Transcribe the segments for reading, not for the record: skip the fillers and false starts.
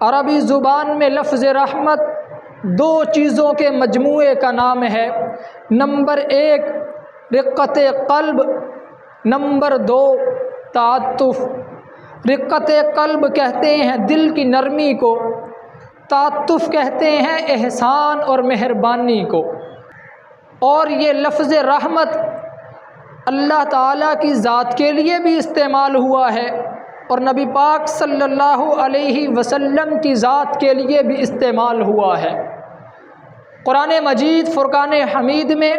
عربی زبان میں لفظ رحمت دو چیزوں کے مجموعے کا نام ہے۔ نمبر ایک رقت قلب، نمبر دو تعاطف۔ رقت قلب کہتے ہیں دل کی نرمی کو، تعاطف کہتے ہیں احسان اور مہربانی کو۔ اور یہ لفظ رحمت اللہ تعالیٰ کی ذات کے لیے بھی استعمال ہوا ہے اور نبی پاک صلی اللہ علیہ وسلم کی ذات کے لیے بھی استعمال ہوا ہے۔ قرآن مجید فرقان حمید میں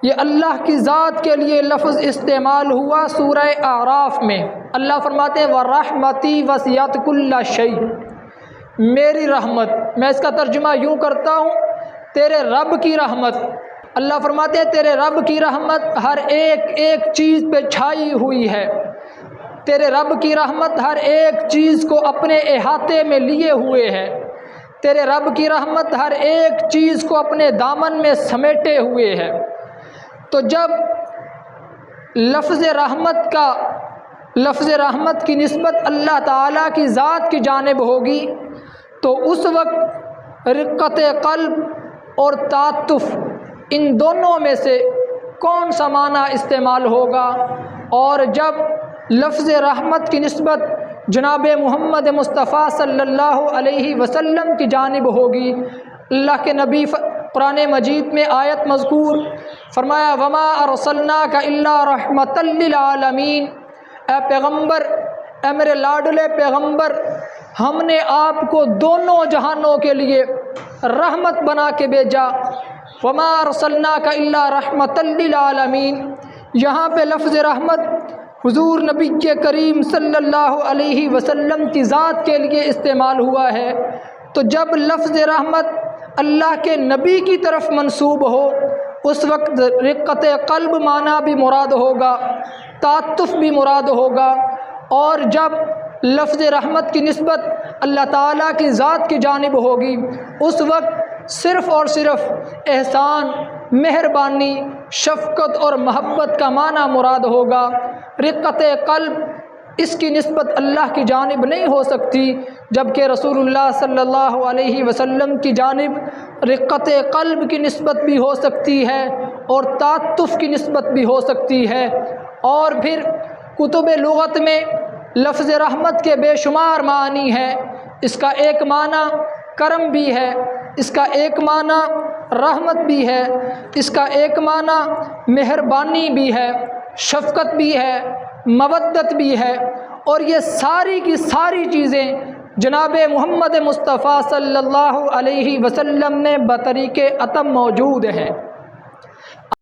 یہ اللہ کی ذات کے لیے لفظ استعمال ہوا۔ سورہ اعراف میں اللہ فرماتے ہیں وَرَحْمَتِي وَسِعَتْ كُلَّ شَيْءٍ، میری رحمت، میں اس کا ترجمہ یوں کرتا ہوں تیرے رب کی رحمت۔ اللہ فرماتے ہیں تیرے رب کی رحمت ہر ایک چیز پہ چھائی ہوئی ہے، تیرے رب کی رحمت ہر ایک چیز کو اپنے احاطے میں لیے ہوئے ہے، تیرے رب کی رحمت ہر ایک چیز کو اپنے دامن میں سمیٹے ہوئے ہے۔ تو جب لفظ رحمت کی نسبت اللہ تعالیٰ کی ذات کی جانب ہوگی تو اس وقت رقت قلب اور تعاطف ان دونوں میں سے کون سا معنی استعمال ہوگا؟ اور جب لفظ رحمت کی نسبت جناب محمد مصطفیٰ صلی اللہ علیہ وسلم کی جانب ہوگی، اللہ کے نبی قرآن مجید میں آیت مذکور فرمایا وما ارسلناک الا رحمۃ للعالمین، اے پیغمبر، اے میرے لاڈلے پیغمبر، ہم نے آپ کو دونوں جہانوں کے لیے رحمت بنا کے بھیجا۔ وما ارسلناک الا رحمۃ للعالمین، یہاں پہ لفظ رحمت حضور نبی کریم صلی اللہ علیہ وسلم کی ذات کے لیے استعمال ہوا ہے۔ تو جب لفظ رحمت اللہ کے نبی کی طرف منسوب ہو اس وقت رقت قلب معنی بھی مراد ہوگا، تعاطف بھی مراد ہوگا، اور جب لفظ رحمت کی نسبت اللہ تعالیٰ کی ذات کی جانب ہوگی اس وقت صرف اور صرف احسان، مہربانی، شفقت اور محبت کا معنی مراد ہوگا۔ رقت قلب اس کی نسبت اللہ کی جانب نہیں ہو سکتی، جبکہ رسول اللہ صلی اللہ علیہ وسلم کی جانب رقت قلب کی نسبت بھی ہو سکتی ہے اور تعاطف کی نسبت بھی ہو سکتی ہے۔ اور پھر کتب لغت میں لفظ رحمت کے بے شمار معنی ہیں۔ اس کا ایک معنی کرم بھی ہے، اس کا ایک معنی رحمت بھی ہے، اس کا ایک معنی مہربانی بھی ہے، شفقت بھی ہے، مودت بھی ہے، اور یہ ساری کی ساری چیزیں جناب محمد مصطفیٰ صلی اللہ علیہ وسلم میں بطریق اتم موجود ہیں۔